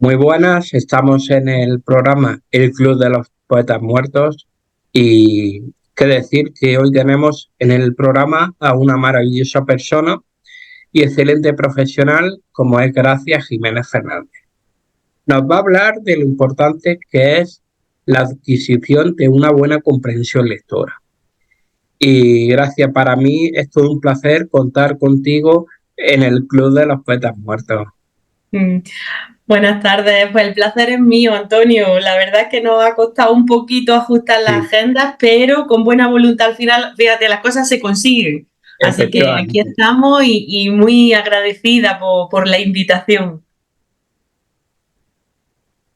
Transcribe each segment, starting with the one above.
Muy buenas, estamos en el programa El Club de los Poetas Muertos y qué decir que hoy tenemos en el programa a una maravillosa persona y excelente profesional como es Gracia Jiménez Fernández. Nos va a hablar de lo importante que es la adquisición de una buena comprensión lectora. Y Gracia, para mí es todo un placer contar contigo en el Club de los Poetas Muertos. Mm, Buenas tardes, pues el placer es mío, Antonio. La verdad es que nos ha costado un poquito ajustar las Sí, agendas, pero con buena voluntad al final, fíjate, las cosas se consiguen. Así que aquí efectivamente. estamos y muy agradecida por la invitación.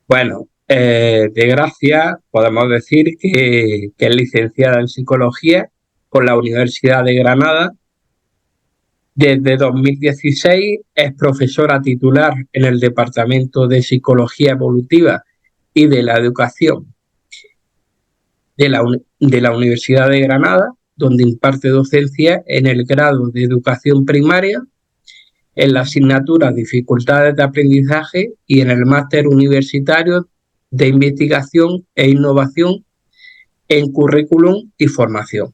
Bueno, de Gracia podemos decir que es licenciada en Psicología por la Universidad de Granada. Desde 2016 es profesora titular en el Departamento de Psicología Evolutiva y de la Educación de la Universidad de Granada, donde imparte docencia en el grado de Educación Primaria, en la asignatura Dificultades de Aprendizaje y en el máster universitario de Investigación e Innovación en currículum y formación.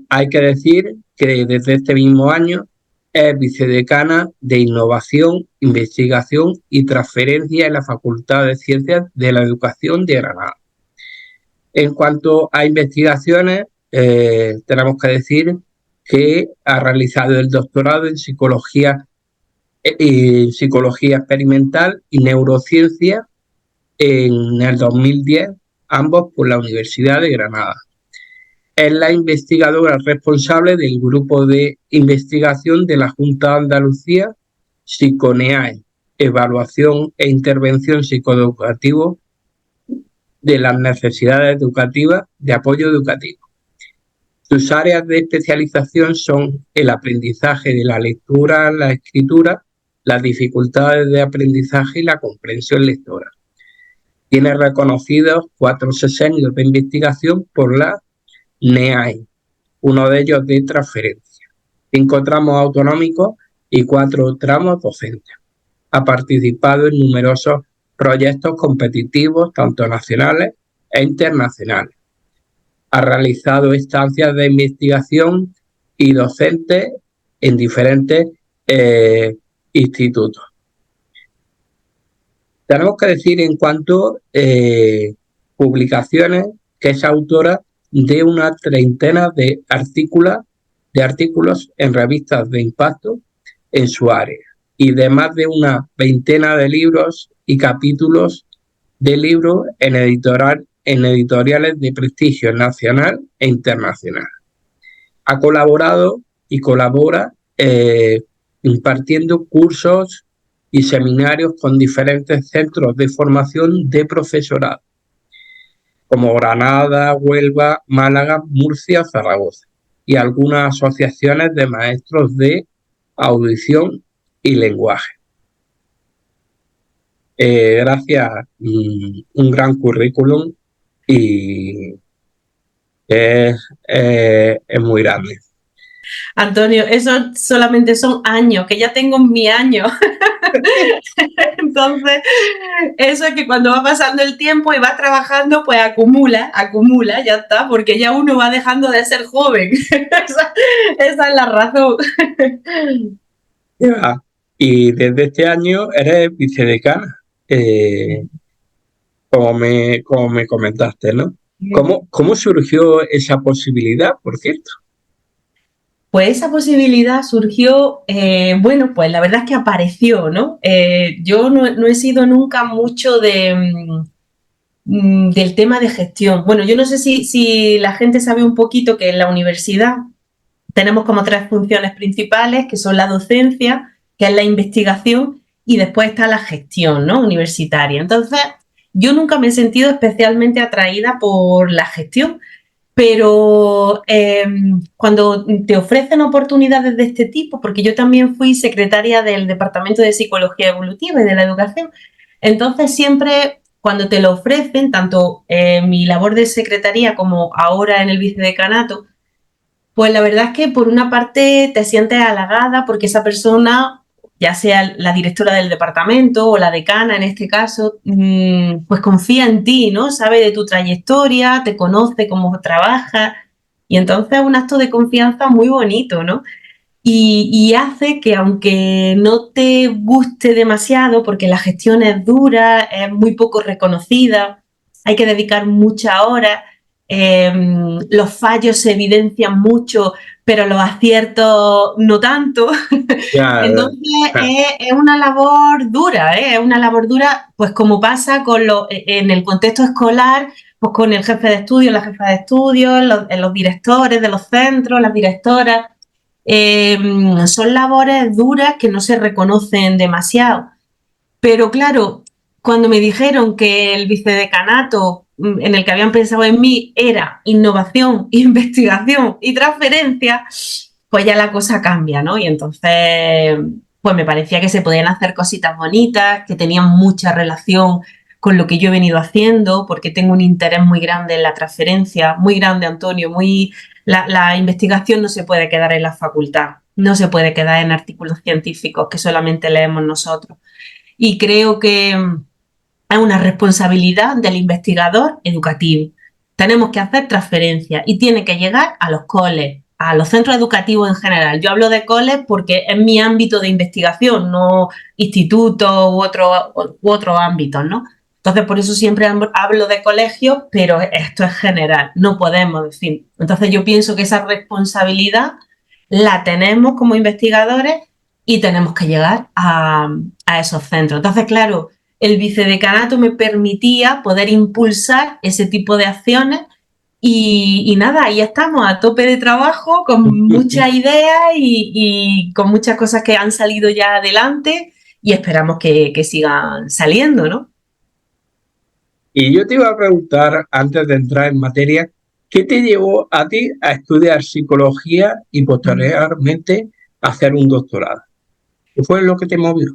Hay que decir que desde este mismo año es vicedecana de Innovación, Investigación y Transferencia en la Facultad de Ciencias de la Educación de Granada. En cuanto a investigaciones, tenemos que decir que ha realizado el doctorado en psicología experimental y neurociencia en el 2010, ambos por la Universidad de Granada. Es la investigadora responsable del grupo de investigación de la Junta de Andalucía, Psiconeae, Evaluación e Intervención Psicoeducativo de las Necesidades Educativas de Apoyo Educativo. Sus áreas de especialización son el aprendizaje de la lectura, la escritura, las dificultades de aprendizaje y la comprensión lectora. Tiene reconocidos 4 sexenios de investigación por la NEAI, uno de ellos de transferencia, 5 tramos autonómicos y 4 tramos docentes. Ha participado en numerosos proyectos competitivos, tanto nacionales e internacionales. Ha realizado estancias de investigación y docentes en diferentes institutos. Tenemos que decir en cuanto publicaciones que es autora de una treintena de artículos en revistas de impacto en su área y de más de una veintena de libros y capítulos de libros en editoriales de prestigio nacional e internacional. Ha colaborado y colabora impartiendo cursos y seminarios con diferentes centros de formación de profesorado, como Granada, Huelva, Málaga, Murcia, Zaragoza, y algunas asociaciones de maestros de audición y lenguaje. Gracias, un gran currículum y es muy grande. Antonio, eso solamente son años, que ya tengo mi año. Entonces, eso es que cuando va pasando el tiempo y va trabajando, pues acumula, ya está, porque ya uno va dejando de ser joven. Esa es la razón. Ya. Y desde este año eres vicedecana, eh, como me comentaste, ¿no? ¿Cómo surgió esa posibilidad, por cierto? Pues esa posibilidad surgió, bueno, pues la verdad es que apareció, ¿no? Yo no he sido nunca mucho del tema de gestión. Bueno, yo no sé si la gente sabe un poquito que en la universidad tenemos como tres funciones principales, que son la docencia, que es la investigación, y después está la gestión, ¿no? Universitaria. Entonces, yo nunca me he sentido especialmente atraída por la gestión, pero cuando te ofrecen oportunidades de este tipo, porque yo también fui secretaria del Departamento de Psicología Evolutiva y de la Educación, entonces siempre cuando te lo ofrecen, tanto mi labor de secretaría como ahora en el vicedecanato, pues la verdad es que por una parte te sientes halagada porque esa persona ya sea la directora del departamento o la decana en este caso, pues confía en ti, ¿no? Sabe de tu trayectoria, te conoce cómo trabajas y entonces es un acto de confianza muy bonito, ¿no? Y hace que aunque no te guste demasiado, porque la gestión es dura, es muy poco reconocida, hay que dedicar muchas horas, eh, los fallos se evidencian mucho, pero los aciertos no tanto. Ya, Entonces ja, es una labor dura, ¿eh? Es una labor dura, pues como pasa con en el contexto escolar, pues con el jefe de estudio, la jefa de estudio, los directores de los centros, las directoras. Eh, Son labores duras que no se reconocen demasiado. Pero claro, cuando me dijeron que el vicedecanato en el que habían pensado en mí era innovación, investigación y transferencia, pues ya la cosa cambia, ¿no? Y entonces, pues me parecía que se podían hacer cositas bonitas, que tenían mucha relación con lo que yo he venido haciendo, porque tengo un interés muy grande en la transferencia, muy grande, Antonio, muy... La investigación no se puede quedar en la facultad, no se puede quedar en artículos científicos que solamente leemos nosotros. Y creo que es una responsabilidad del investigador educativo. Tenemos que hacer transferencia y tiene que llegar a los coles, a los centros educativos en general. Yo hablo de coles porque es mi ámbito de investigación, no institutos u otros ámbitos, ¿no? Entonces, por eso siempre hablo de colegios, pero esto es general, no podemos decir. Entonces, yo pienso que esa responsabilidad la tenemos como investigadores y tenemos que llegar a esos centros. Entonces, claro, el vicedecanato me permitía poder impulsar ese tipo de acciones y nada, ahí estamos a tope de trabajo, con muchas ideas y con muchas cosas que han salido ya adelante y esperamos que sigan saliendo, ¿no? y yo te iba a preguntar, antes de entrar en materia, ¿qué te llevó a ti a estudiar psicología y posteriormente a hacer un doctorado? ¿Qué fue lo que te movió?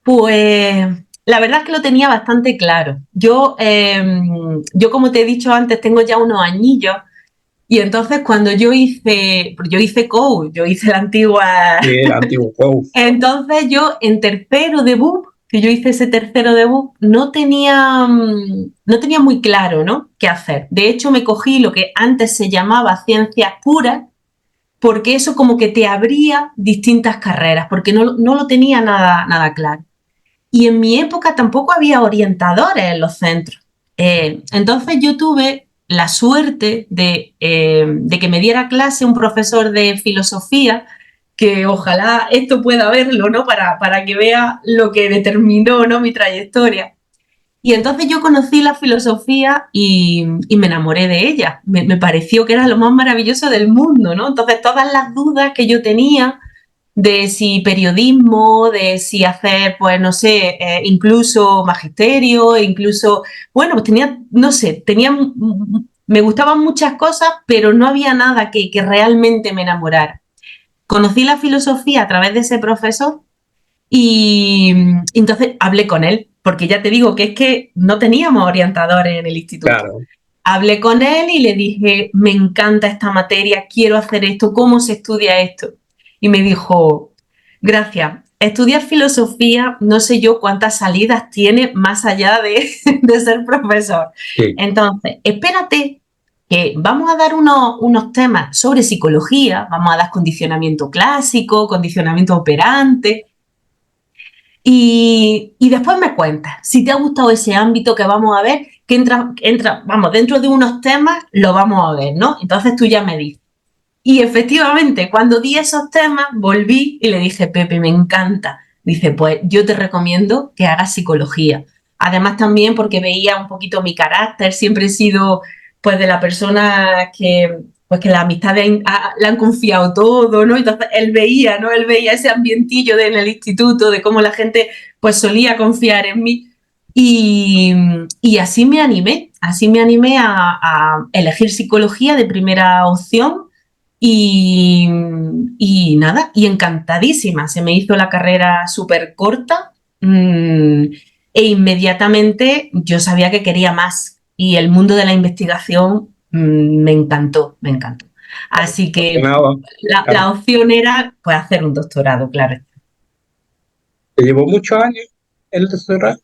Pues la verdad es que lo tenía bastante claro. Yo como te he dicho antes, tengo ya unos añillos y entonces cuando yo hice COU, yo hice la antigua. Sí, el antiguo COU. Entonces yo en tercero de BUP, que yo hice ese tercero de BUP, no tenía muy claro, ¿no? Qué hacer. De hecho, me cogí lo que antes se llamaba ciencias puras, porque eso como que te abría distintas carreras, porque no lo tenía nada claro. Y en mi época tampoco había orientadores en los centros. Entonces yo tuve la suerte de que me diera clase un profesor de filosofía, que ojalá esto pueda verlo, ¿no? Para que vea lo que determinó, ¿no? Mi trayectoria. Y entonces yo conocí la filosofía y me enamoré de ella. Me pareció que era lo más maravilloso del mundo, ¿no? Entonces todas las dudas que yo tenía de si periodismo, de si hacer, pues no sé, incluso magisterio, incluso, bueno, pues tenía, no sé, me gustaban muchas cosas, pero no había nada que realmente me enamorara. Conocí la filosofía a través de ese profesor y entonces hablé con él, porque ya te digo que es que no teníamos orientadores en el instituto. Claro. Hablé con él y le dije, me encanta esta materia, quiero hacer esto, ¿cómo se estudia esto? Y me dijo, gracias, estudiar filosofía, no sé yo cuántas salidas tiene más allá de ser profesor. Sí. Entonces, espérate que vamos a dar unos temas sobre psicología, vamos a dar condicionamiento clásico, condicionamiento operante, y después me cuentas, si te ha gustado ese ámbito que vamos a ver, que vamos, dentro de unos temas lo vamos a ver, ¿no? Entonces tú ya me dices. Y efectivamente, cuando di esos temas, volví y le dije, Pepe, me encanta. Dice, pues yo te recomiendo que hagas psicología. Además también porque veía un poquito mi carácter, siempre he sido pues de la persona que las amistades le han confiado todo, ¿no? Entonces él veía, ¿no? Él veía ese ambientillo en el instituto, de cómo la gente pues solía confiar en mí. Y, y así me animé a elegir psicología de primera opción y, y nada, y encantadísima. Se me hizo la carrera súper corta e inmediatamente yo sabía que quería más y el mundo de la investigación me encantó, me encantó. Así que Nada, la opción era pues hacer un doctorado, claro. ¿Te llevó muchos años el doctorado?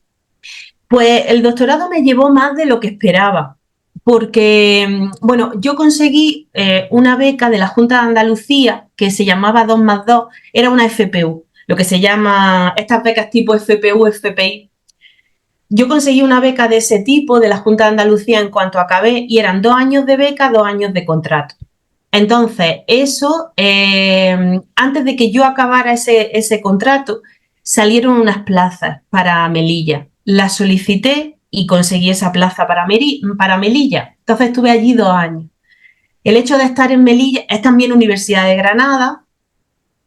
Pues el doctorado me llevó más de lo que esperaba, porque, bueno, yo conseguí una beca de la Junta de Andalucía que se llamaba 2+2, era una FPU, lo que se llama estas becas tipo FPU, FPI. Yo conseguí una beca de ese tipo de la Junta de Andalucía en cuanto acabé y eran 2 años de beca, 2 años de contrato. Entonces, eso, antes de que yo acabara ese contrato, salieron unas plazas para Melilla. Las solicité y conseguí esa plaza para Melilla. Entonces estuve allí 2 años. El hecho de estar en Melilla es también Universidad de Granada,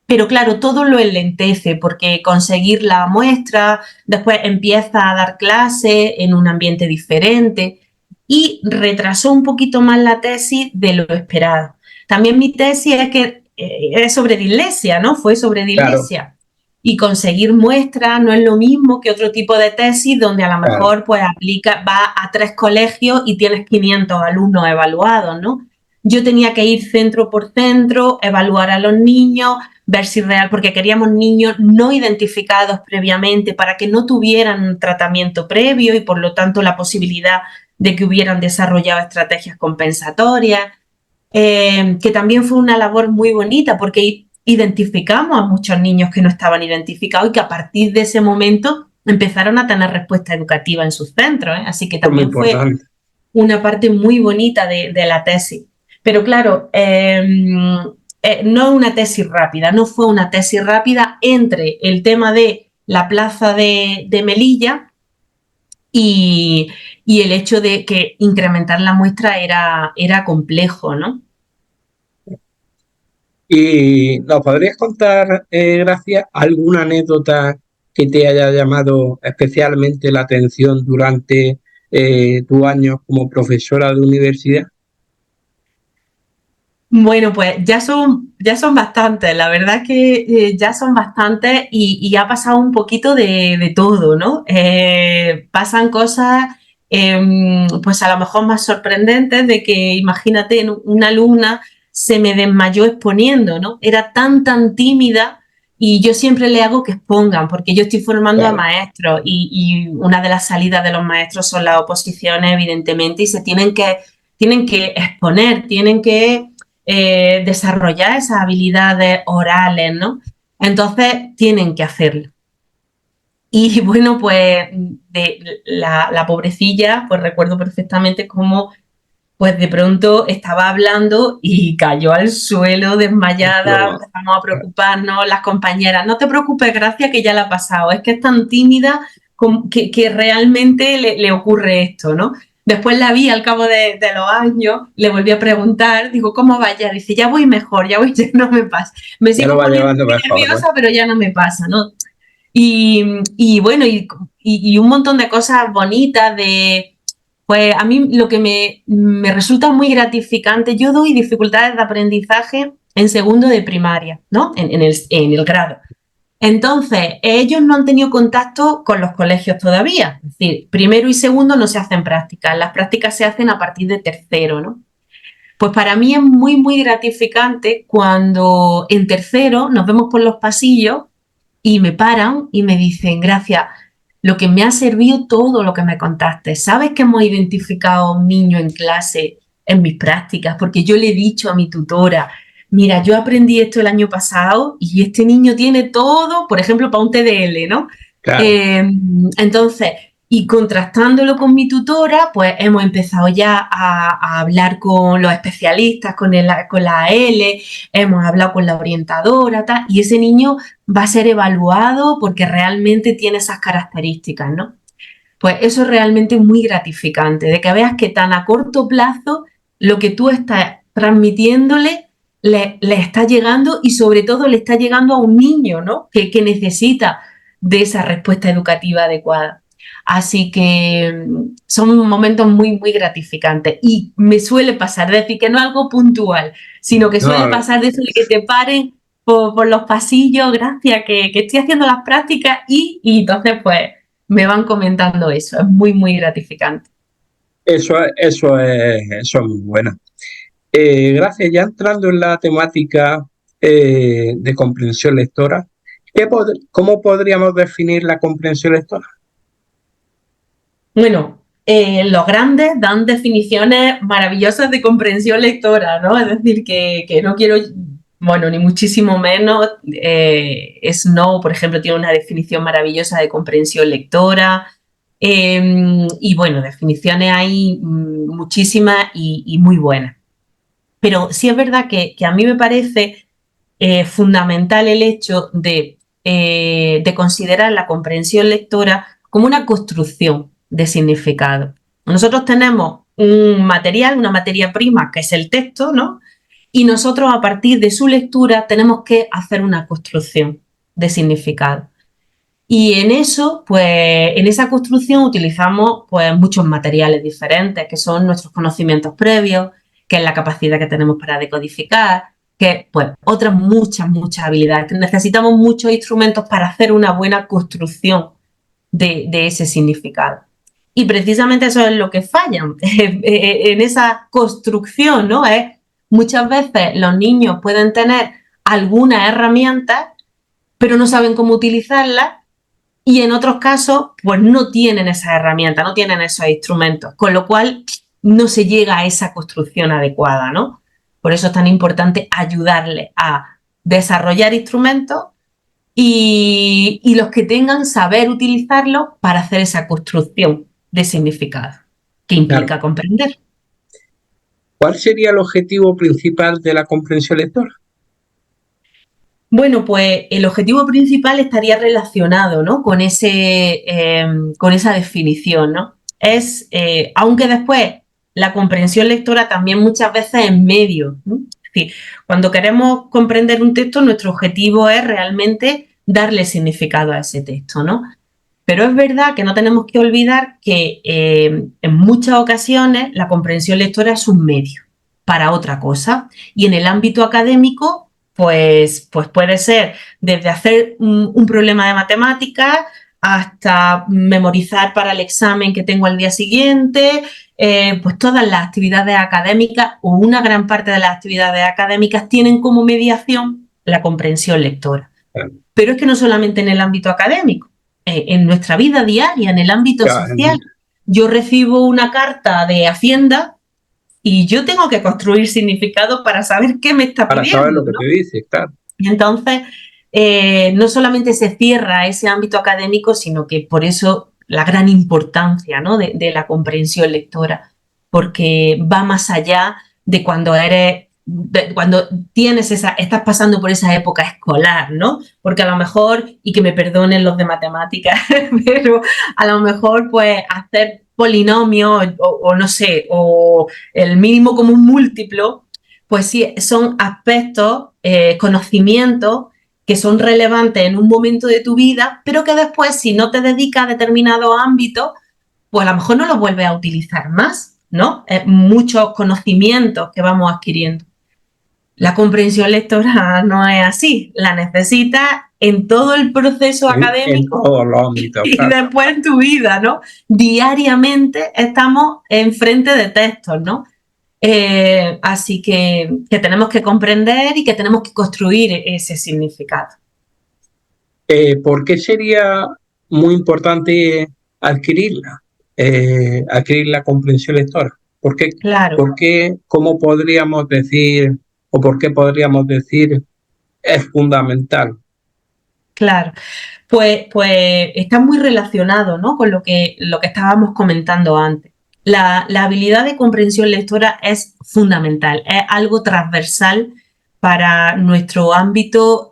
pero claro, todo lo enlentece porque conseguir la muestra, después empieza a dar clases en un ambiente diferente y retrasó un poquito más la tesis de lo esperado. También mi tesis es sobre dislexia, ¿no? Fue sobre Claro, dislexia. Y conseguir muestras no es lo mismo que otro tipo de tesis donde a lo claro. mejor pues va a 3 colegios y tienes 500 alumnos evaluados, ¿no? Yo tenía que ir centro por centro, evaluar a los niños, ver si real, porque queríamos niños no identificados previamente para que no tuvieran un tratamiento previo y por lo tanto la posibilidad de que hubieran desarrollado estrategias compensatorias, que también fue una labor muy bonita porque identificamos a muchos niños que no estaban identificados y que a partir de ese momento empezaron a tener respuesta educativa en sus centros, ¿eh? Así que Eso es muy también fue importante. una parte muy bonita de la tesis. Pero claro, no es una tesis rápida, no fue una tesis rápida entre el tema de la plaza de Melilla y, y, el hecho de que incrementar la muestra era complejo, ¿no? ¿Y nos podrías contar, Gracia, alguna anécdota que te haya llamado especialmente la atención durante tu año como profesora de universidad? Bueno, pues ya son bastantes, la verdad es que ya son bastantes y ha pasado un poquito de todo, ¿no? Pasan cosas, pues a lo mejor más sorprendentes de que, imagínate, una alumna se me desmayó exponiendo, ¿no? Era tan tímida y yo siempre le hago que expongan, porque yo estoy formando a Claro, maestros y una de las salidas de los maestros son las oposiciones, evidentemente, y tienen que exponer, tienen que desarrollar esas habilidades orales, ¿no? Entonces tienen que hacerlo. Y bueno, pues la pobrecilla, pues recuerdo perfectamente cómo pues de pronto estaba hablando y cayó al suelo desmayada, eso, empezamos a preocuparnos, las compañeras, no te preocupes, Gracia, que ya la ha pasado, es que es tan tímida que realmente le ocurre esto, ¿no? Después la vi al cabo de los años, le volví a preguntar, digo, ¿cómo va ya? Dice, ya voy mejor, ya voy, ya no me pasa. Me ya lo sigo va poniendo llevando muy mejor, ¿no? nerviosa, pero ya no me pasa, ¿no? Y bueno, y un montón de cosas bonitas de, pues a mí lo que me resulta muy gratificante, yo doy dificultades de aprendizaje en segundo de primaria, ¿no? En el grado. Entonces, ellos no han tenido contacto con los colegios todavía. Es decir, primero y segundo no se hacen prácticas, las prácticas se hacen a partir de tercero, ¿no? Pues para mí es muy gratificante cuando en tercero nos vemos por los pasillos y me paran y me dicen, gracias, lo que me ha servido todo lo que me contaste. ¿Sabes que hemos identificado a un niño en clase en mis prácticas? Porque yo le he dicho a mi tutora, mira, yo aprendí esto el año pasado y este niño tiene todo, por ejemplo, para un TDL, ¿no? Claro, Eh, entonces, y contrastándolo con mi tutora, pues hemos empezado ya a hablar con los especialistas, con la AL, hemos hablado con la orientadora, tal, y ese niño va a ser evaluado porque realmente tiene esas características, ¿no? Pues eso es realmente muy gratificante, de que veas que tan a corto plazo lo que tú estás transmitiéndole le está llegando y sobre todo le está llegando a un niño, ¿no? Que necesita de esa respuesta educativa adecuada. Así que son momentos muy gratificantes y me suele pasar, es decir, que no es algo puntual, sino que suele no, pasar de eso de que te paren por los pasillos, gracias, que estoy haciendo las prácticas y entonces pues me van comentando eso, es muy gratificante. eso es muy bueno. Gracias, ya entrando en la temática de comprensión lectora, ¿Cómo podríamos definir la comprensión lectora? Bueno, los grandes dan definiciones maravillosas de comprensión lectora, ¿no? Es decir, que no quiero, bueno, ni muchísimo menos. Snow, por ejemplo, tiene una definición maravillosa de comprensión lectora. Y bueno, definiciones hay muchísimas y muy buenas. Pero sí es verdad que a mí me parece fundamental el hecho de considerar la comprensión lectora como una construcción de significado. Nosotros tenemos un material, una materia prima, que es el texto, ¿no? Y nosotros a partir de su lectura tenemos que hacer una construcción de significado. Y en eso, pues, en esa construcción utilizamos pues muchos materiales diferentes, que son nuestros conocimientos previos, que es la capacidad que tenemos para decodificar, que pues otras muchas habilidades, que necesitamos muchos instrumentos para hacer una buena construcción de ese significado. Y precisamente eso es lo que fallan en esa construcción, ¿no? Muchas veces los niños pueden tener algunas herramientas, pero no saben cómo utilizarlas, y en otros casos, pues no tienen esas herramientas, no tienen esos instrumentos, con lo cual no se llega a esa construcción adecuada, ¿no? Por eso es tan importante ayudarles a desarrollar instrumentos y los que tengan saber utilizarlos para hacer esa construcción de significado, que implica Claro. comprender. ¿Cuál sería el objetivo principal de la comprensión lectora? Bueno, pues el objetivo principal estaría relacionado, ¿no? Con esa definición, ¿no? Aunque después la comprensión lectora también muchas veces es medio, ¿no? Es decir, cuando queremos comprender un texto, nuestro objetivo es realmente darle significado a ese texto, ¿no? Pero es verdad que no tenemos que olvidar que en muchas ocasiones la comprensión lectora es un medio para otra cosa. Y en el ámbito académico, pues puede ser desde hacer un problema de matemáticas hasta memorizar para el examen que tengo al día siguiente. Pues todas las actividades académicas o una gran parte de las actividades académicas tienen como mediación la comprensión lectora. Pero es que no solamente en el ámbito académico, en nuestra vida diaria, en el ámbito social. Yo recibo una carta de Hacienda y yo tengo que construir significado para saber qué me está pidiendo. Para saber lo que te dice, claro. Y entonces, no solamente se cierra ese ámbito académico, sino que por eso la gran importancia, ¿no? de la comprensión lectora, porque va más allá de cuando cuando estás pasando por esa época escolar, ¿no? Porque a lo mejor, y que me perdonen los de matemáticas, pero a lo mejor pues hacer polinomios o no sé, o el mínimo común múltiplo, pues sí, son aspectos, conocimientos que son relevantes en un momento de tu vida, pero que después, si no te dedicas a determinado ámbito, pues a lo mejor no los vuelves a utilizar más, ¿no? Muchos conocimientos que vamos adquiriendo. La comprensión lectora no es así, la necesitas en todo el proceso académico en todos los ámbitos, y claro. después en tu vida, ¿no? Diariamente estamos enfrente de textos, ¿no? Así que tenemos que comprender y que tenemos que construir ese significado. ¿Por qué sería muy importante adquirirla? Adquirir la comprensión lectora. Claro. ¿Cómo podríamos decir, o por qué podríamos decir es fundamental? Claro, pues está muy relacionado, ¿no? Con lo que estábamos comentando antes. La habilidad de comprensión lectora es fundamental, es algo transversal para nuestro ámbito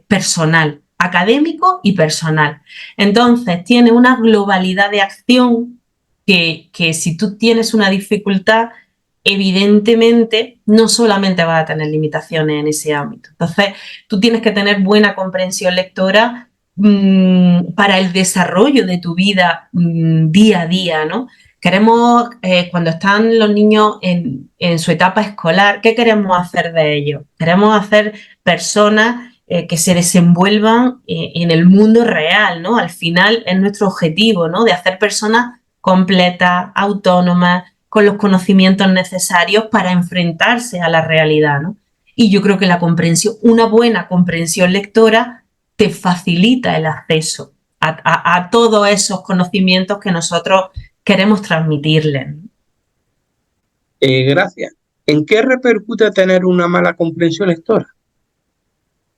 personal, académico y personal. Entonces, tiene una globalidad de acción que si tú tienes una dificultad, evidentemente no solamente vas a tener limitaciones en ese ámbito. Entonces, tú tienes que tener buena comprensión lectora para el desarrollo de tu vida día a día, ¿no? Queremos, cuando están los niños en su etapa escolar, ¿qué queremos hacer de ellos? Queremos hacer personas que se desenvuelvan en el mundo real, ¿no? Al final es nuestro objetivo, ¿no? De hacer personas completas, autónomas, con los conocimientos necesarios para enfrentarse a la realidad, ¿no? Y yo creo que una buena comprensión lectora te facilita el acceso a todos esos conocimientos que nosotros queremos transmitirles. Gracias. ¿En qué repercute tener una mala comprensión lectora?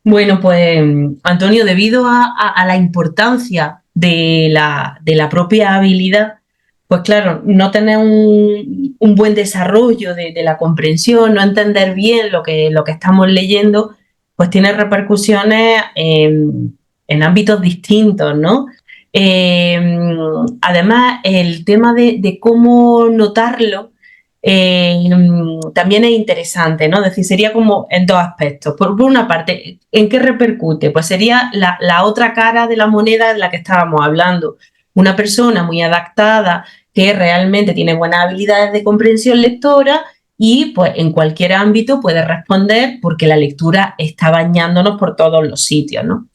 Bueno, pues Antonio, debido a la importancia de la propia habilidad, pues claro, no tener un buen desarrollo de la comprensión, no entender bien lo que estamos leyendo, pues tiene repercusiones en ámbitos distintos, ¿no? Además, el tema de cómo notarlo también es interesante, ¿no? Es decir, sería como en dos aspectos. Por una parte, ¿en qué repercute? Pues sería la otra cara de la moneda de la que estábamos hablando. Una persona muy adaptada que realmente tiene buenas habilidades de comprensión lectora y pues en cualquier ámbito puede responder porque la lectura está bañándonos por todos los sitios, ¿no?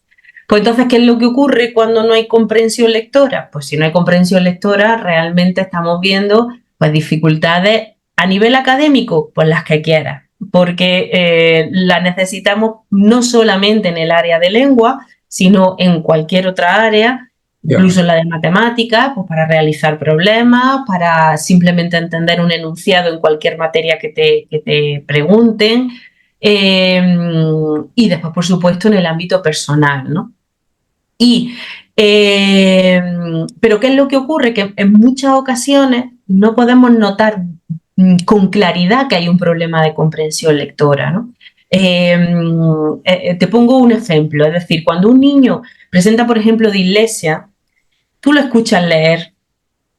Pues entonces, ¿qué es lo que ocurre cuando no hay comprensión lectora? Pues si no hay comprensión lectora, realmente estamos viendo pues dificultades a nivel académico, pues las que quieras, porque la necesitamos no solamente en el área de lengua, sino en cualquier otra área, incluso en la de matemáticas, pues para realizar problemas, para simplemente entender un enunciado en cualquier materia que te pregunten, y después, por supuesto, en el ámbito personal, ¿no? Y, pero ¿qué es lo que ocurre? Que en muchas ocasiones no podemos notar con claridad que hay un problema de comprensión lectora, ¿no? Te pongo un ejemplo, es decir, cuando un niño presenta, por ejemplo, dislexia, tú lo escuchas leer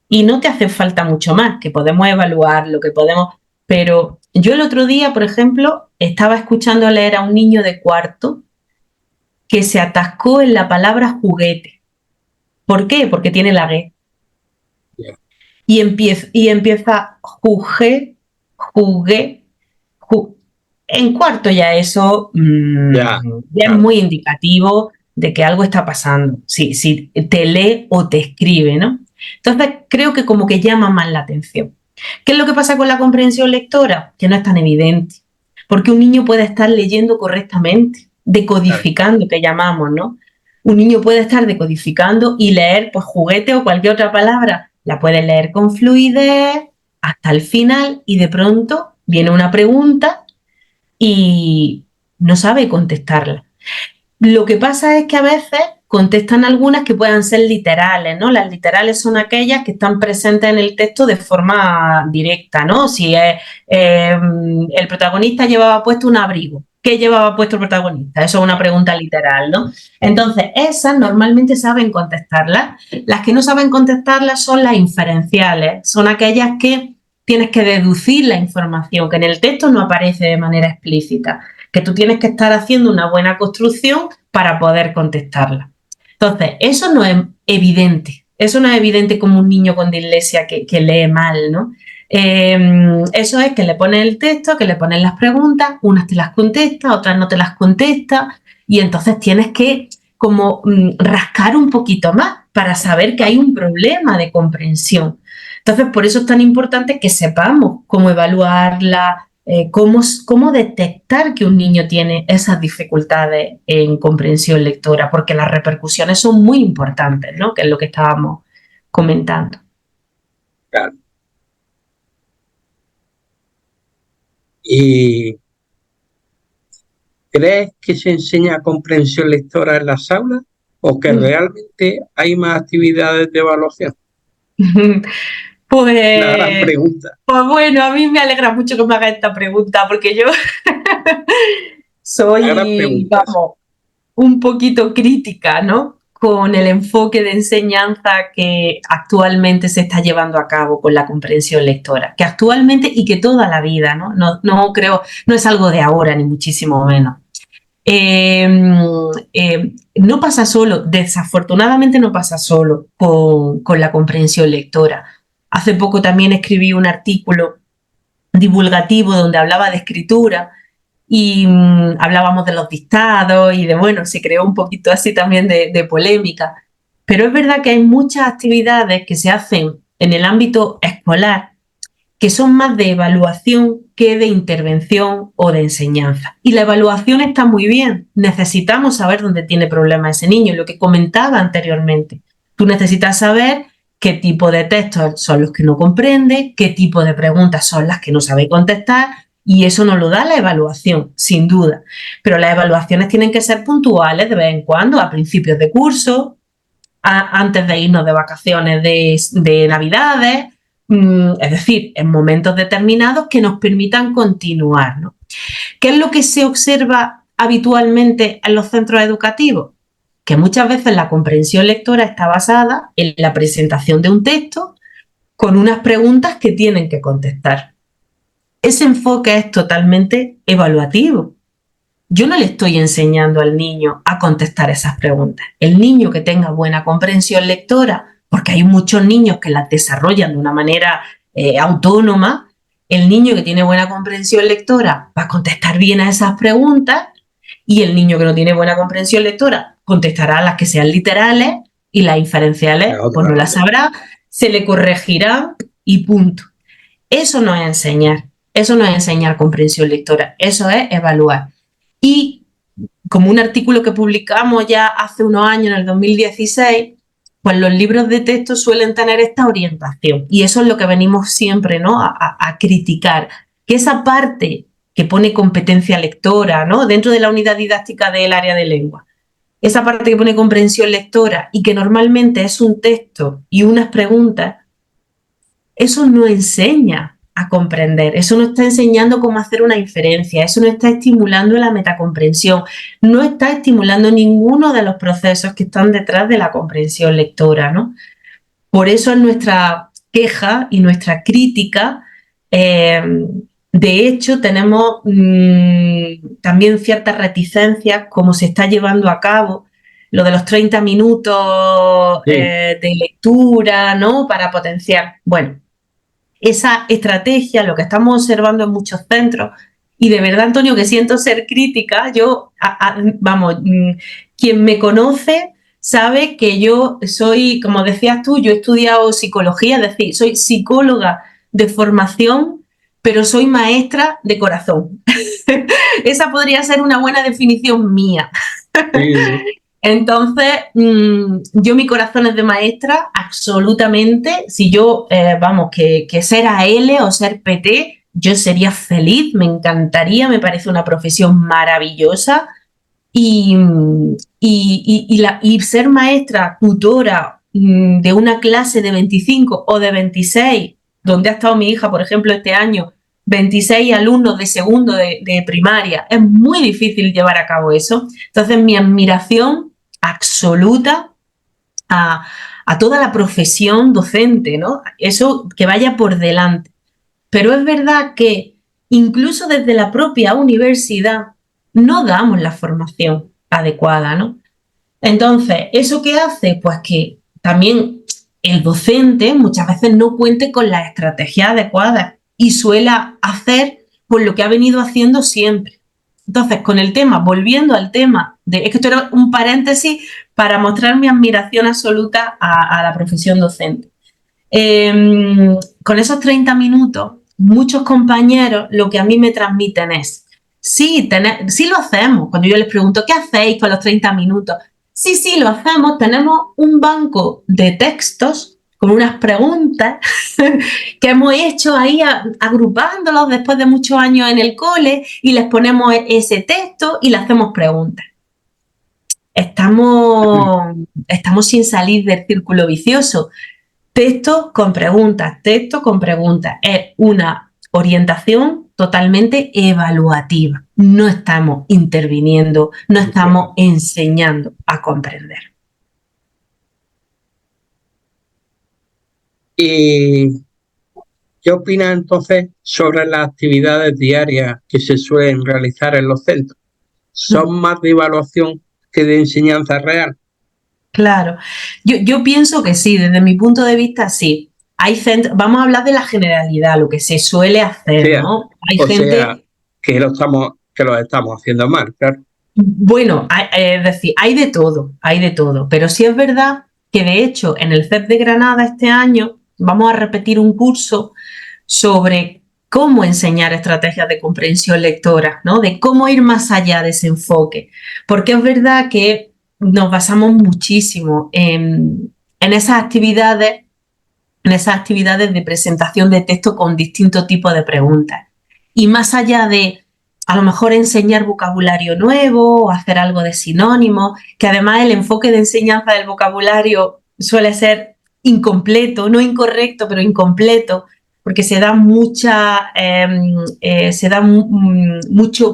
y no te hace falta mucho más, que podemos evaluar lo que podemos, pero yo el otro día, por ejemplo, estaba escuchando leer a un niño de cuarto que se atascó en la palabra juguete. ¿Por qué? Porque tiene la G. Yeah. Y empieza jugué, jugué, jugué. En cuarto ya eso ya es muy indicativo de que algo está pasando, si te lee o te escribe, ¿no? Entonces creo que como que llama más la atención. ¿Qué es lo que pasa con la comprensión lectora? Que no es tan evidente, porque un niño puede estar leyendo correctamente, decodificando, que llamamos, ¿no? Un niño puede estar decodificando y leer pues juguete o cualquier otra palabra, la puede leer con fluidez hasta el final y de pronto viene una pregunta y no sabe contestarla. Lo que pasa es que a veces contestan algunas que puedan ser literales, ¿no? Las literales son aquellas que están presentes en el texto de forma directa, ¿no? Si el protagonista llevaba puesto un abrigo, ¿qué llevaba puesto el protagonista? Eso es una pregunta literal, ¿no? Entonces, esas normalmente saben contestarlas. Las que no saben contestarlas son las inferenciales, son aquellas que tienes que deducir la información, que en el texto no aparece de manera explícita, que tú tienes que estar haciendo una buena construcción para poder contestarla. Entonces, eso no es evidente. Eso no es evidente como un niño con dislexia que lee mal, ¿no? Eso es que le pones el texto, que le pones las preguntas, unas te las contesta, otras no te las contesta, y entonces tienes que como rascar un poquito más para saber que hay un problema de comprensión. Entonces, por eso es tan importante que sepamos cómo evaluarla, cómo detectar que un niño tiene esas dificultades en comprensión lectora, porque las repercusiones son muy importantes, ¿no? Que es lo que estábamos comentando. Claro. ¿Y crees que se enseña comprensión lectora en las aulas o que realmente hay más actividades de evaluación? Una gran Pues, pregunta. pues bueno, a mí me alegra mucho que me haga esta pregunta porque yo soy, vamos, un poquito crítica, ¿no? Con el enfoque de enseñanza que actualmente se está llevando a cabo con la comprensión lectora, que actualmente y que toda la vida, ¿no? No creo, no es algo de ahora, ni muchísimo menos. No pasa solo, desafortunadamente no pasa solo con la comprensión lectora. Hace poco también escribí un artículo divulgativo donde hablaba de escritura y hablábamos de los dictados y de, bueno, se creó un poquito así también de polémica. Pero es verdad que hay muchas actividades que se hacen en el ámbito escolar que son más de evaluación que de intervención o de enseñanza. Y la evaluación está muy bien. Necesitamos saber dónde tiene problemas ese niño, lo que comentaba anteriormente. Tú necesitas saber qué tipo de textos son los que no comprende, qué tipo de preguntas son las que no sabe contestar, y eso nos lo da la evaluación, sin duda. Pero las evaluaciones tienen que ser puntuales de vez en cuando, a principios de curso, antes de irnos de vacaciones de Navidades, es decir, en momentos determinados que nos permitan continuar, ¿no? ¿Qué es lo que se observa habitualmente en los centros educativos? Que muchas veces la comprensión lectora está basada en la presentación de un texto con unas preguntas que tienen que contestar. Ese enfoque es totalmente evaluativo. Yo no le estoy enseñando al niño a contestar esas preguntas. El niño que tenga buena comprensión lectora, porque hay muchos niños que las desarrollan de una manera autónoma, el niño que tiene buena comprensión lectora va a contestar bien a esas preguntas, y el niño que no tiene buena comprensión lectora contestará las que sean literales, y las inferenciales pues no las sabrá, se le corregirá y punto. Eso no es enseñar comprensión lectora, eso es evaluar. Y como un artículo que publicamos ya hace unos años, en el 2016, pues los libros de texto suelen tener esta orientación, y eso es lo que venimos siempre, ¿no?, a criticar, que esa parte que pone competencia lectora, ¿no?, dentro de la unidad didáctica del área de lengua, esa parte que pone comprensión lectora y que normalmente es un texto y unas preguntas, eso no enseña a comprender, eso no está enseñando cómo hacer una inferencia, eso no está estimulando la metacomprensión, no está estimulando ninguno de los procesos que están detrás de la comprensión lectora, ¿no? Por eso es nuestra queja y nuestra crítica. De hecho, tenemos también ciertas reticencias, como se está llevando a cabo lo de los 30 minutos de lectura, ¿no?, para potenciar. Bueno, esa estrategia, lo que estamos observando en muchos centros, y de verdad, Antonio, que siento ser crítica, yo, vamos, quien me conoce sabe que yo soy, como decías tú, yo he estudiado psicología, es decir, soy psicóloga de formación, pero soy maestra de corazón. Esa podría ser una buena definición mía. Sí. Entonces, yo mi corazón es de maestra, absolutamente. Si yo, que ser AL o ser PT, yo sería feliz, me encantaría, me parece una profesión maravillosa. Y ser maestra, tutora de una clase de 25 o de 26, donde ha estado mi hija, por ejemplo, este año, 26 alumnos de segundo de primaria, es muy difícil llevar a cabo eso. Entonces, mi admiración absoluta a toda la profesión docente, ¿no? Eso que vaya por delante. Pero es verdad que incluso desde la propia universidad no damos la formación adecuada, ¿no? Entonces, ¿eso qué hace? Pues que también el docente muchas veces no cuente con las estrategias adecuadas y suele hacer pues lo que ha venido haciendo siempre. Entonces, con el tema, volviendo al tema, es que esto era un paréntesis para mostrar mi admiración absoluta a la profesión docente. Con esos 30 minutos, muchos compañeros lo que a mí me transmiten es, sí lo hacemos. Cuando yo les pregunto, ¿qué hacéis con los 30 minutos? Sí, lo hacemos. Tenemos un banco de textos con unas preguntas que hemos hecho ahí agrupándolos después de muchos años en el cole, y les ponemos ese texto y le hacemos preguntas. Estamos sin salir del círculo vicioso. Texto con preguntas. Es una orientación totalmente evaluativa. No estamos interviniendo, no estamos enseñando a comprender. ¿Y qué opinas entonces sobre las actividades diarias que se suelen realizar en los centros? ¿Son más de evaluación que de enseñanza real? Claro, yo pienso que sí, desde mi punto de vista sí. Hay centros, vamos a hablar de la generalidad, lo que se suele hacer, ¿no? Hay gente que lo estamos haciendo mal, claro. Bueno, es decir, hay de todo, pero sí es verdad que de hecho en el CEP de Granada este año vamos a repetir un curso sobre cómo enseñar estrategias de comprensión lectora, ¿no? De cómo ir más allá de ese enfoque. Porque es verdad que nos basamos muchísimo en esas actividades de presentación de texto con distintos tipos de preguntas. Y más allá de, a lo mejor, enseñar vocabulario nuevo o hacer algo de sinónimos, que además el enfoque de enseñanza del vocabulario suele ser incompleto, no incorrecto, pero incompleto, porque se da mucho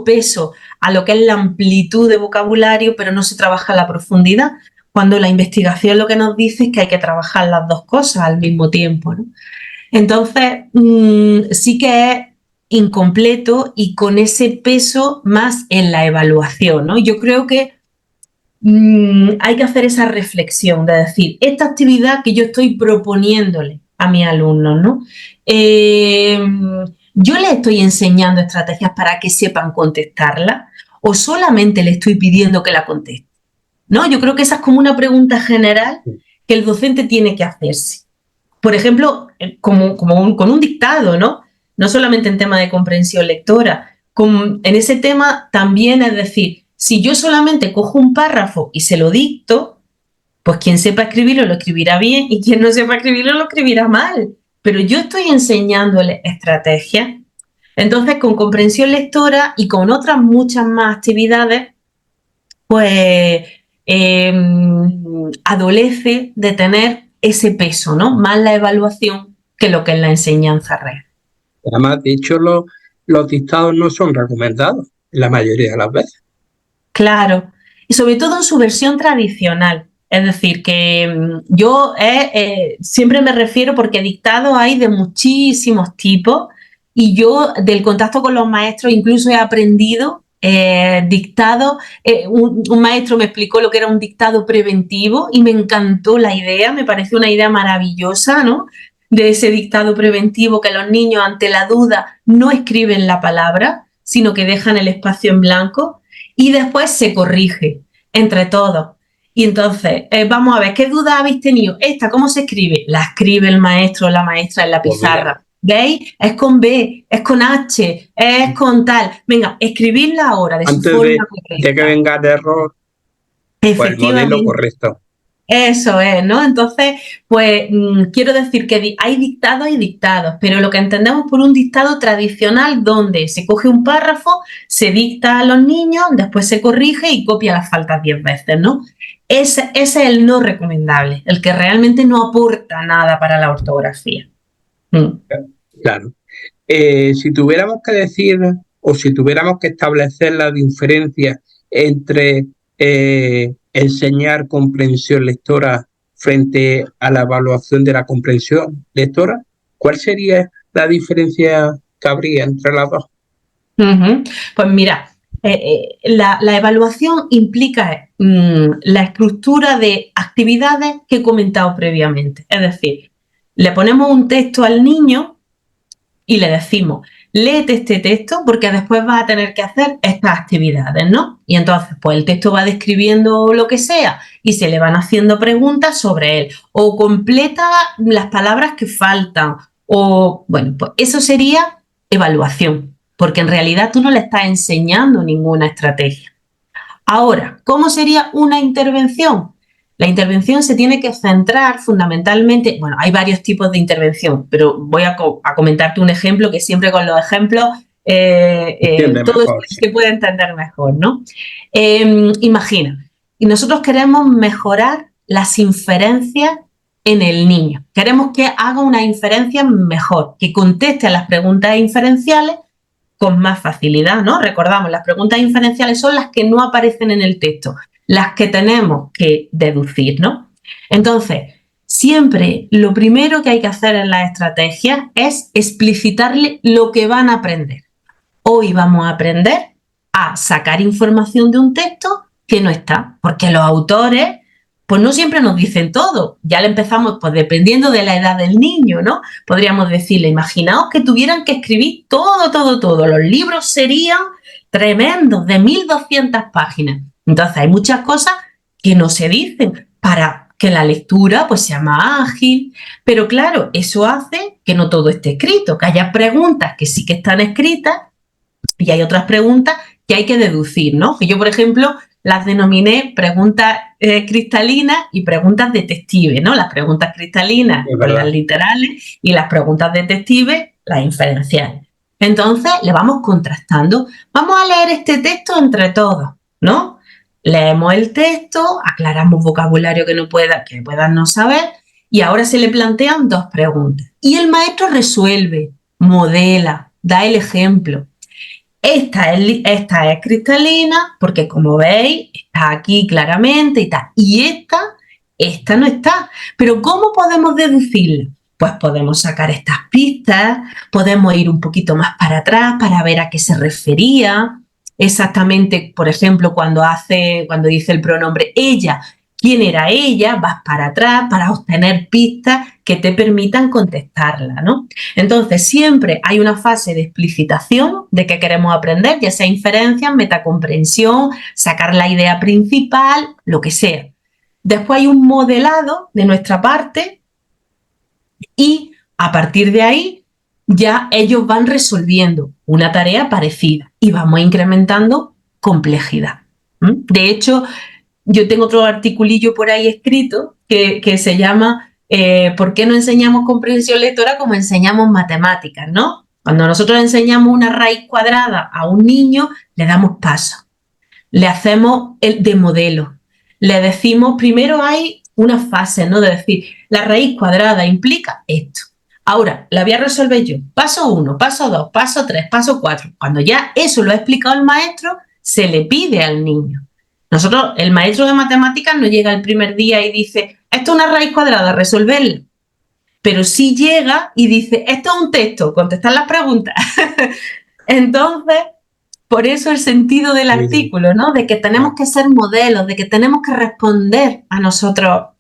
peso a lo que es la amplitud de vocabulario, pero no se trabaja la profundidad, cuando la investigación lo que nos dice es que hay que trabajar las dos cosas al mismo tiempo, ¿no? Entonces, sí que es incompleto y con ese peso más en la evaluación, ¿no? Yo creo que hay que hacer esa reflexión de decir, esta actividad que yo estoy proponiéndole a mis alumnos, ¿no? Yo les estoy enseñando estrategias para que sepan contestarla o solamente le estoy pidiendo que la contesten, ¿no? Yo creo que esa es como una pregunta general que el docente tiene que hacerse. Por ejemplo, con un dictado, ¿no? No solamente en tema de comprensión lectora, en ese tema también, es decir, si yo solamente cojo un párrafo y se lo dicto, pues quien sepa escribirlo lo escribirá bien y quien no sepa escribirlo lo escribirá mal. Pero yo estoy enseñándole estrategias. Entonces, con comprensión lectora y con otras muchas más actividades, pues adolece de tener ese peso, ¿no? Más la evaluación que lo que es la enseñanza real. Además, de hecho, los dictados no son recomendados la mayoría de las veces. Claro, y sobre todo en su versión tradicional. Es decir, que yo siempre me refiero, porque dictados hay de muchísimos tipos y yo del contacto con los maestros incluso he aprendido dictado. Un maestro me explicó lo que era un dictado preventivo y me encantó la idea, me pareció una idea maravillosa, ¿no? De ese dictado preventivo, que los niños ante la duda no escriben la palabra, sino que dejan el espacio en blanco y después se corrige entre todos. Y entonces, vamos a ver, ¿qué dudas habéis tenido? Esta, ¿cómo se escribe? La escribe el maestro o la maestra en la pizarra. ¿Veis? Es con B, es con H, es con tal. Venga, escribidla ahora de su forma correcta. De que venga de error, pues el modelo correcto. Eso es, ¿no? Entonces, pues quiero decir que hay dictados y dictados, pero lo que entendemos por un dictado tradicional, donde se coge un párrafo, se dicta a los niños, después se corrige y copia las faltas 10 veces, ¿no? Ese es el no recomendable, el que realmente no aporta nada para la ortografía. Claro. Si tuviéramos que decir o si tuviéramos que establecer la diferencia entre enseñar comprensión lectora frente a la evaluación de la comprensión lectora, ¿cuál sería la diferencia que habría entre las dos? Pues mira, la evaluación implica la estructura de actividades que he comentado previamente. Es decir, le ponemos un texto al niño y le decimos, léete este texto porque después vas a tener que hacer estas actividades, ¿no? Y entonces, pues el texto va describiendo lo que sea y se le van haciendo preguntas sobre él. O completa las palabras que faltan. O, bueno, pues eso sería evaluación, porque en realidad tú no le estás enseñando ninguna estrategia. Ahora, ¿cómo sería una intervención? La intervención se tiene que centrar fundamentalmente, bueno, hay varios tipos de intervención, pero voy a comentarte un ejemplo que siempre con los ejemplos todo se puede entender mejor, ¿no? Imagina, y nosotros queremos mejorar las inferencias en el niño. Queremos que haga una inferencia mejor, que conteste a las preguntas inferenciales con más facilidad, ¿no? Recordamos, las preguntas inferenciales son las que no aparecen en el texto, las que tenemos que deducir, ¿no? Entonces, siempre lo primero que hay que hacer en las estrategias es explicitarle lo que van a aprender. Hoy vamos a aprender a sacar información de un texto que no está, porque los autores pues no siempre nos dicen todo. Ya le empezamos, pues dependiendo de la edad del niño, ¿no? Podríamos decirle, imaginaos que tuvieran que escribir todo. Los libros serían tremendos, de 1200 páginas. Entonces hay muchas cosas que no se dicen para que la lectura pues sea más ágil, pero claro, eso hace que no todo esté escrito, que haya preguntas que sí que están escritas y hay otras preguntas que hay que deducir, ¿no? Que yo, por ejemplo, las denominé preguntas cristalinas y preguntas detectives, ¿no? Las preguntas cristalinas, Es pues las verdad. literales, y las preguntas detectives, las inferenciales. Entonces, le vamos contrastando. Vamos a leer este texto entre todos, ¿no? Leemos el texto, aclaramos vocabulario que puedan no saber, y ahora se le plantean dos preguntas. Y el maestro resuelve, modela, da el ejemplo. Esta es cristalina porque, como veis, está aquí claramente y tal. Y esta no está. Pero ¿cómo podemos deducirla? Pues podemos sacar estas pistas, podemos ir un poquito más para atrás para ver a qué se refería. Exactamente, por ejemplo, cuando dice el pronombre ella, ¿quién era ella? Vas para atrás para obtener pistas que te permitan contestarla, ¿no? Entonces, siempre hay una fase de explicitación de qué queremos aprender, ya sea inferencia, metacomprensión, sacar la idea principal, lo que sea. Después hay un modelado de nuestra parte y a partir de ahí ya ellos van resolviendo una tarea parecida y vamos incrementando complejidad. De hecho, yo tengo otro articulillo por ahí escrito que se llama ¿por qué no enseñamos comprensión lectora como enseñamos matemáticas, ¿no? Cuando nosotros enseñamos una raíz cuadrada a un niño, le damos paso, le hacemos el de modelo, le decimos, primero hay una fase, ¿no? De decir, la raíz cuadrada implica esto. Ahora, la voy a resolver yo. Paso 1, paso 2, paso 3, paso 4. Cuando ya eso lo ha explicado el maestro, se le pide al niño. Nosotros, el maestro de matemáticas no llega el primer día y dice, esto es una raíz cuadrada, resolverlo. Pero sí llega y dice, esto es un texto, contestar las preguntas. Entonces, por eso el sentido del artículo, ¿no? De que tenemos que ser modelos, de que tenemos que responder a nosotros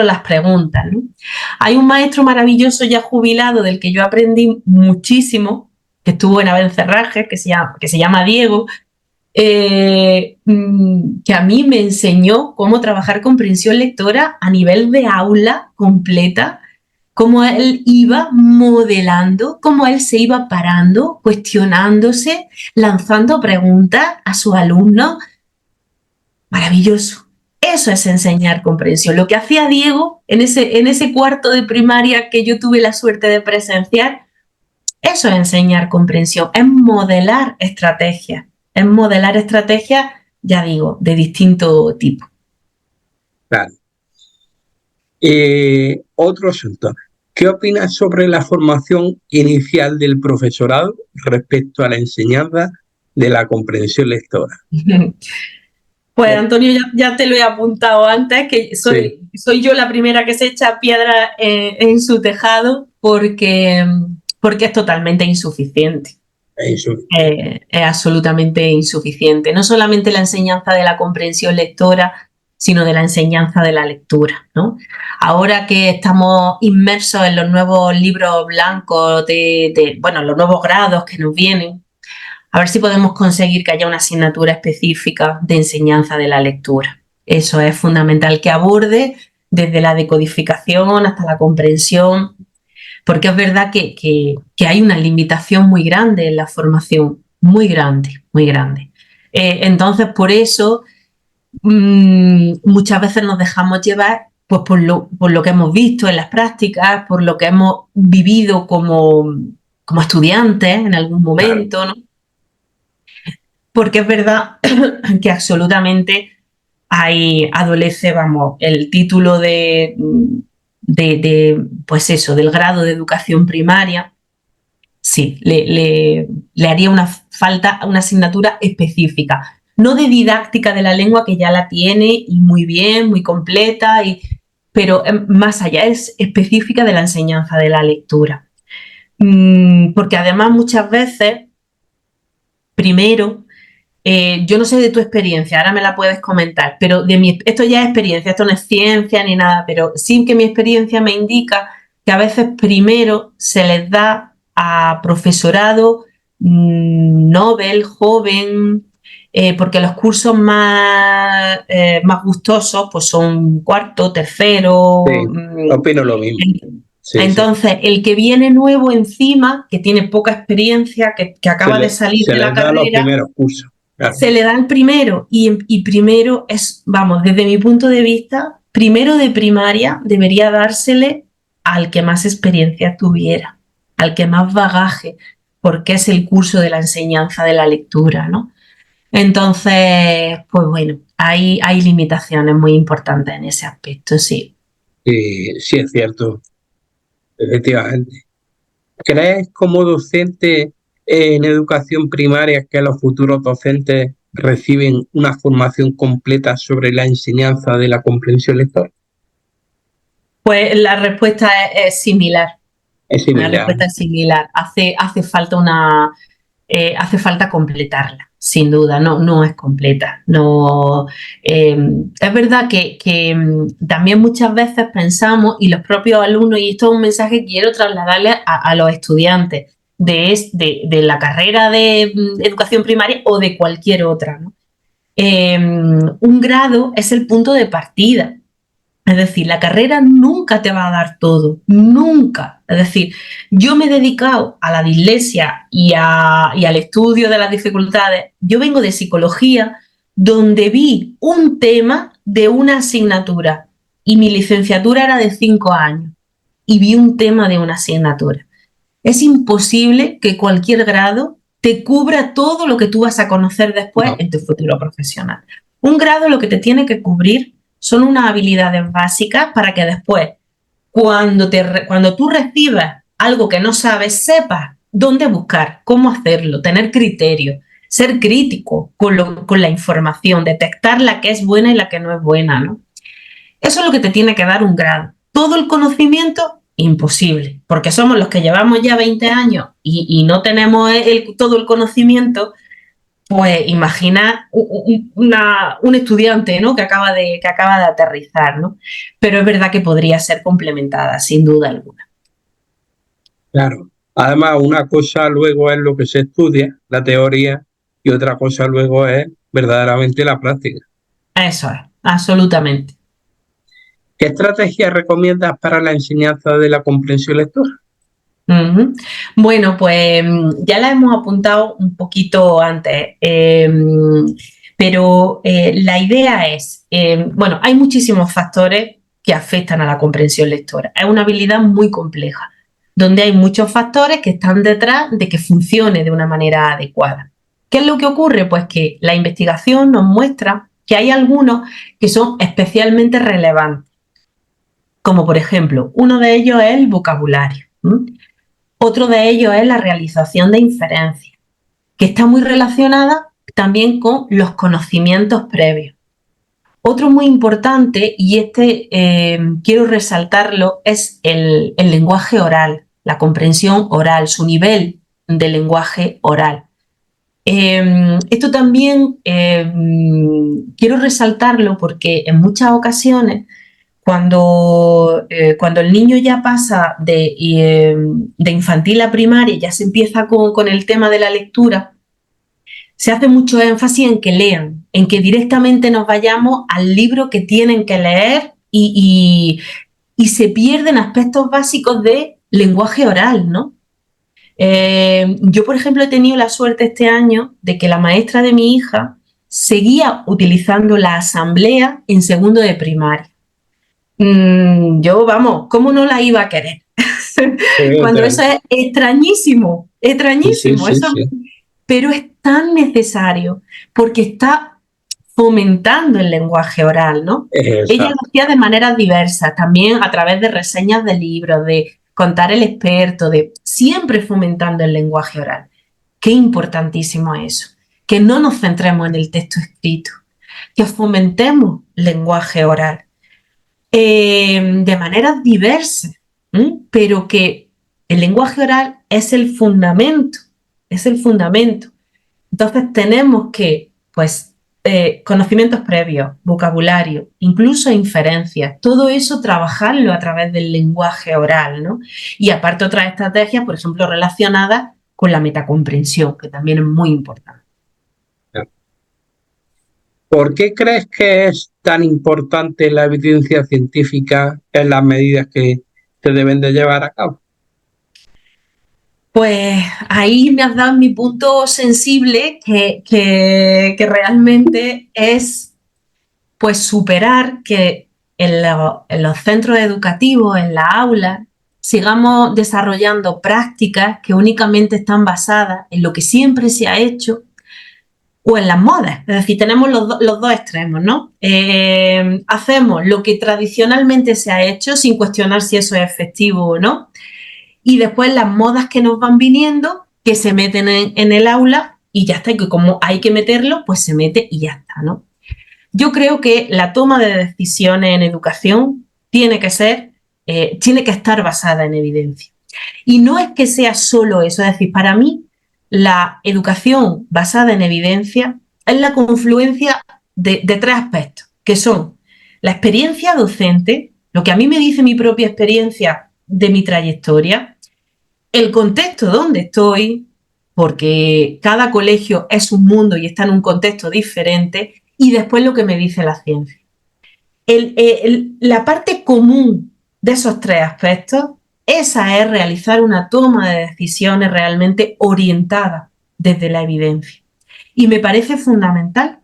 las preguntas, ¿no? Hay un maestro maravilloso ya jubilado del que yo aprendí muchísimo, que estuvo en Abencerrajes, que se llama Diego, que a mí me enseñó cómo trabajar comprensión lectora a nivel de aula completa, cómo él iba modelando, cómo él se iba parando, cuestionándose, lanzando preguntas a sus alumnos. Maravilloso. Eso es enseñar comprensión. Lo que hacía Diego en ese cuarto de primaria que yo tuve la suerte de presenciar, eso es enseñar comprensión, es modelar estrategias. Es modelar estrategias, ya digo, de distinto tipo. Claro. Otro asunto. ¿Qué opinas sobre la formación inicial del profesorado respecto a la enseñanza de la comprensión lectora? Pues Antonio, ya te lo he apuntado antes, que soy yo la primera que se echa piedra en su tejado porque es totalmente insuficiente. Eso. Es absolutamente insuficiente. No solamente la enseñanza de la comprensión lectora, sino de la enseñanza de la lectura, ¿no? Ahora que estamos inmersos en los nuevos libros blancos, los nuevos grados que nos vienen, a ver si podemos conseguir que haya una asignatura específica de enseñanza de la lectura. Eso es fundamental, que aborde desde la decodificación hasta la comprensión, porque es verdad que hay una limitación muy grande en la formación, muy grande, muy grande. Entonces, por eso, muchas veces nos dejamos llevar pues, por lo que hemos visto en las prácticas, por lo que hemos vivido como estudiantes en algún momento, ¿no? Porque es verdad que absolutamente adolece, vamos, el título pues eso, del grado de educación primaria, sí, le haría una falta una asignatura específica, no de didáctica de la lengua, que ya la tiene y muy bien, muy completa, pero más allá es específica de la enseñanza de la lectura. Porque además muchas veces, primero, yo no sé de tu experiencia, ahora me la puedes comentar, pero esto ya es experiencia, esto no es ciencia ni nada, pero sí que mi experiencia me indica que a veces primero se les da a profesorado novel, joven, porque los cursos más gustosos pues son cuarto, tercero. Sí, opino lo mismo. Sí, Entonces, el que viene nuevo encima, que tiene poca experiencia, que acaba de salir de la carrera, los primeros cursos. Claro. Se le da el primero y primero es, vamos, desde mi punto de vista, primero de primaria debería dársele al que más experiencia tuviera, al que más bagaje, porque es el curso de la enseñanza de la lectura, ¿no? Entonces, pues bueno, hay limitaciones muy importantes en ese aspecto, sí. Sí, es cierto, efectivamente. ¿Crees como docente en educación primaria que los futuros docentes reciben una formación completa sobre la enseñanza de la comprensión lectora? Pues la respuesta es similar. Es La similar. respuesta es similar. Hace falta completarla, sin duda, no es completa. No, es verdad que también muchas veces pensamos, y los propios alumnos, y esto es un mensaje que quiero trasladarle a los estudiantes de la carrera de educación primaria o de cualquier otra, ¿no? Un grado es el punto de partida. Es decir, la carrera nunca te va a dar todo, nunca. Es decir, yo me he dedicado a la dislexia y al estudio de las dificultades. Yo vengo de psicología, donde vi un tema de una asignatura y mi licenciatura era de 5 años y vi un tema de una asignatura. Es imposible que cualquier grado te cubra todo lo que tú vas a conocer después en tu futuro profesional. Un grado lo que te tiene que cubrir son unas habilidades básicas para que después, cuando tú recibas algo que no sabes, sepas dónde buscar, cómo hacerlo, tener criterio, ser crítico con la información, detectar la que es buena y la que no es buena, ¿no? Eso es lo que te tiene que dar un grado. Todo el conocimiento, imposible, porque somos los que llevamos ya 20 años y no tenemos todo el conocimiento. Pues imagina un estudiante, ¿no? que acaba de aterrizar, ¿no? Pero es verdad que podría ser complementada, sin duda alguna. Claro. Además, una cosa luego es lo que se estudia, la teoría, y otra cosa luego es verdaderamente la práctica. Eso es, absolutamente. ¿Qué estrategias recomiendas para la enseñanza de la comprensión lectora? Uh-huh. Bueno, pues ya la hemos apuntado un poquito antes, pero la idea es, bueno, hay muchísimos factores que afectan a la comprensión lectora. Es una habilidad muy compleja, donde hay muchos factores que están detrás de que funcione de una manera adecuada. ¿Qué es lo que ocurre? Pues que la investigación nos muestra que hay algunos que son especialmente relevantes, como por ejemplo, uno de ellos es el vocabulario. Otro de ellos es la realización de inferencias, que está muy relacionada también con los conocimientos previos. Otro muy importante, y quiero resaltarlo, es el lenguaje oral, la comprensión oral, su nivel de lenguaje oral. Esto también quiero resaltarlo porque en muchas ocasiones cuando el niño ya pasa de infantil a primaria, ya se empieza con el tema de la lectura, se hace mucho énfasis en que lean, en que directamente nos vayamos al libro que tienen que leer y se pierden aspectos básicos de lenguaje oral, ¿no? Yo, por ejemplo, he tenido la suerte este año de que la maestra de mi hija seguía utilizando la asamblea en segundo de primaria. Yo, vamos, ¿cómo no la iba a querer? Cuando eso es extrañísimo, extrañísimo, Sí, eso, pero es tan necesario porque está fomentando el lenguaje oral, ¿no? Ella lo hacía de maneras diversas, también a través de reseñas de libros, de contar el experto, de siempre fomentando el lenguaje oral. Qué importantísimo es eso, que no nos centremos en el texto escrito, que fomentemos lenguaje oral. De maneras diversas, pero que el lenguaje oral es el fundamento, es el fundamento. Entonces tenemos que, pues, conocimientos previos, vocabulario, incluso inferencias, todo eso trabajarlo a través del lenguaje oral, ¿no? Y aparte otras estrategias, por ejemplo, relacionadas con la metacomprensión, que también es muy importante. ¿Por qué crees que es tan importante la evidencia científica en las medidas que se deben de llevar a cabo? Pues ahí me has dado mi punto sensible, que realmente es pues superar que en los centros educativos, en la aula, sigamos desarrollando prácticas que únicamente están basadas en lo que siempre se ha hecho o en las modas. Es decir, tenemos los dos extremos, ¿no? Hacemos lo que tradicionalmente se ha hecho sin cuestionar si eso es efectivo o no. Y después las modas que nos van viniendo, que se meten en el aula y ya está. Y que como hay que meterlo, pues se mete y ya está, ¿no? Yo creo que la toma de decisiones en educación tiene que estar basada en evidencia. Y no es que sea solo eso, es decir, para mí la educación basada en evidencia es la confluencia de tres aspectos, que son la experiencia docente, lo que a mí me dice mi propia experiencia de mi trayectoria, el contexto donde estoy, porque cada colegio es un mundo y está en un contexto diferente, y después lo que me dice la ciencia. La parte común de esos tres aspectos, esa es realizar una toma de decisiones realmente orientada desde la evidencia. Y me parece fundamental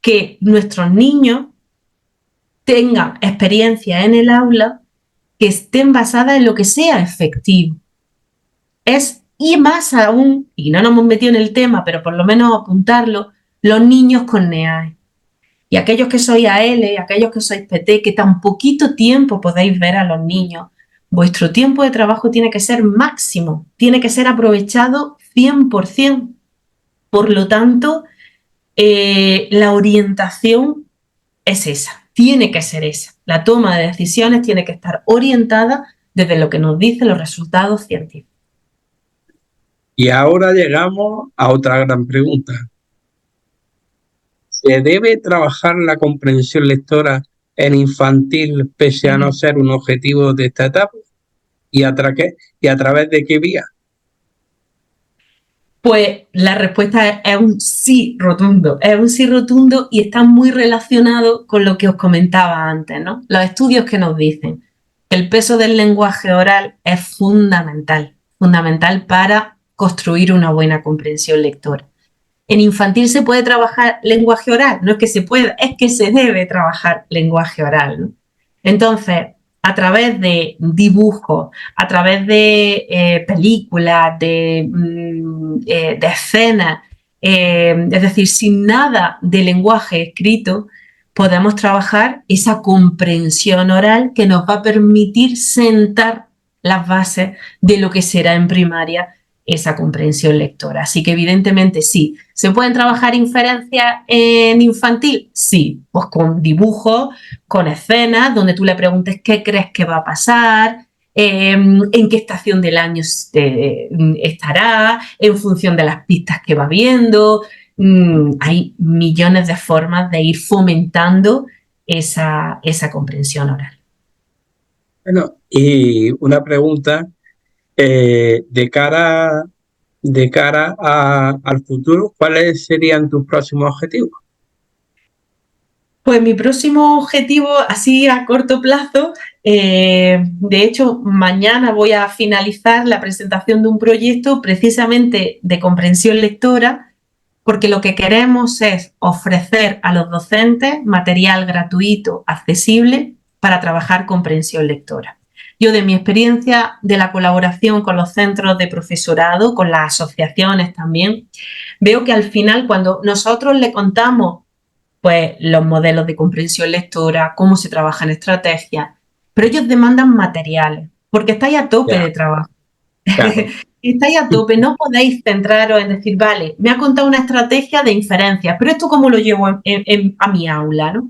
que nuestros niños tengan experiencias en el aula que estén basadas en lo que sea efectivo. Y más aún, y no nos hemos metido en el tema, pero por lo menos apuntarlo, los niños con NEAE. Y aquellos que sois AL, aquellos que sois PT, que tan poquito tiempo podéis ver a los niños, vuestro tiempo de trabajo tiene que ser máximo, tiene que ser aprovechado 100%. Por lo tanto, la orientación es esa, tiene que ser esa. La toma de decisiones tiene que estar orientada desde lo que nos dicen los resultados científicos. Y ahora llegamos a otra gran pregunta. ¿Se debe trabajar la comprensión lectora en infantil pese a no ser un objetivo de esta etapa? ¿Y a través de qué vía? Pues la respuesta es un sí rotundo, y está muy relacionado con lo que os comentaba antes, ¿no? Los estudios que nos dicen que el peso del lenguaje oral es fundamental para construir una buena comprensión lectora. En infantil se puede trabajar lenguaje oral, no es que se pueda, es que se debe trabajar lenguaje oral, ¿no? Entonces, a través de dibujos, a través de películas, de escenas, es decir, sin nada de lenguaje escrito, podemos trabajar esa comprensión oral que nos va a permitir sentar las bases de lo que será en primaria esa comprensión lectora. Así que evidentemente sí. ¿Se pueden trabajar inferencias en infantil? Sí, pues con dibujos, con escenas, donde tú le preguntes qué crees que va a pasar, en qué estación del año estará, en función de las pistas que va viendo. Hay millones de formas de ir fomentando esa comprensión oral. Bueno, y una pregunta de cara al futuro, ¿cuáles serían tus próximos objetivos? Pues mi próximo objetivo, así a corto plazo, de hecho, mañana voy a finalizar la presentación de un proyecto precisamente de comprensión lectora, porque lo que queremos es ofrecer a los docentes material gratuito, accesible, para trabajar comprensión lectora. Yo, de mi experiencia de la colaboración con los centros de profesorado, con las asociaciones también, veo que al final, cuando nosotros le contamos pues los modelos de comprensión lectora, cómo se trabaja en estrategia, pero ellos demandan materiales, porque estáis a tope de trabajo. Claro. Estáis a tope, no podéis centraros en decir, vale, me ha contado una estrategia de inferencia, pero esto cómo lo llevo a mi aula, ¿no?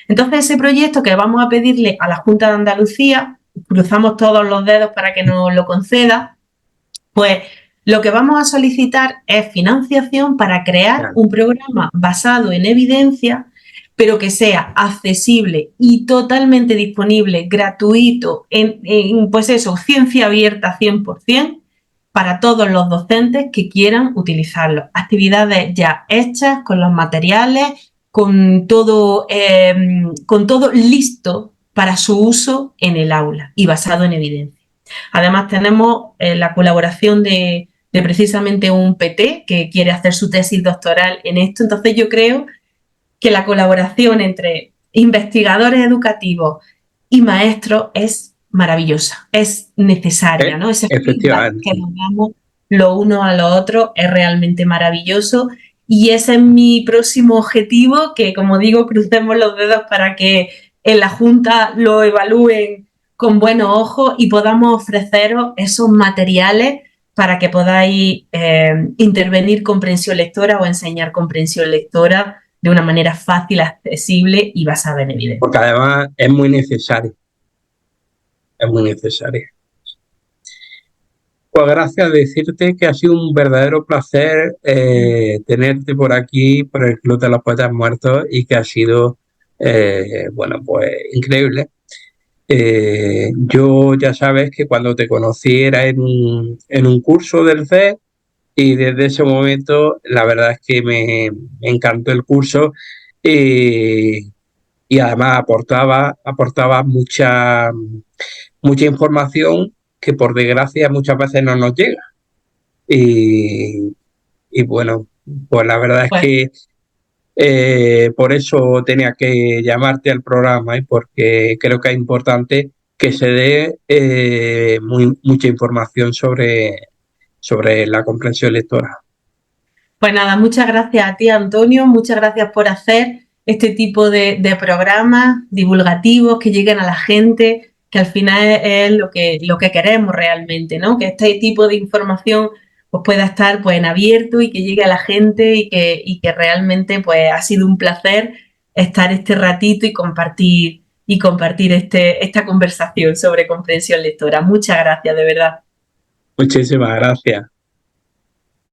Entonces, ese proyecto que vamos a pedirle a la Junta de Andalucía, cruzamos todos los dedos para que nos lo conceda, pues lo que vamos a solicitar es financiación para crear un programa basado en evidencia, pero que sea accesible y totalmente disponible, gratuito, pues eso, ciencia abierta 100%, para todos los docentes que quieran utilizarlo. Actividades ya hechas, con los materiales, con todo listo para su uso en el aula y basado en evidencia. Además tenemos la colaboración de precisamente un PT que quiere hacer su tesis doctoral en esto. Entonces yo creo que la colaboración entre investigadores educativos y maestros es maravillosa, es necesaria, ¿no? Ese feedback Efectivamente. que nos damos los unos a los otros es realmente maravilloso y ese es mi próximo objetivo, que como digo, crucemos los dedos para que en la Junta lo evalúen con buenos ojos y podamos ofreceros esos materiales para que podáis intervenir comprensión lectora o enseñar comprensión lectora de una manera fácil, accesible y basada en evidencia. Porque además es muy necesario. Es muy necesario. Pues gracias, decirte que ha sido un verdadero placer tenerte por aquí, por el Club de los Poetas Muertos, y que ha sido, bueno, pues increíble. Yo ya sabes que cuando te conocí era en un curso del CES, y desde ese momento la verdad es que me encantó el curso, y además aportaba mucha información que por desgracia muchas veces no nos llega. Y, y bueno, pues la verdad es que por eso tenía que llamarte al programa, y porque creo que es importante que se dé mucha información sobre la comprensión lectora. Pues nada, muchas gracias a ti, Antonio, muchas gracias por hacer este tipo de programas divulgativos que lleguen a la gente, que al final es lo que queremos realmente, ¿no? Que este tipo de información pues pueda estar pues en abierto y que llegue a la gente y que realmente pues ha sido un placer estar este ratito y compartir esta conversación sobre comprensión lectora. Muchas gracias, de verdad. Muchísimas gracias.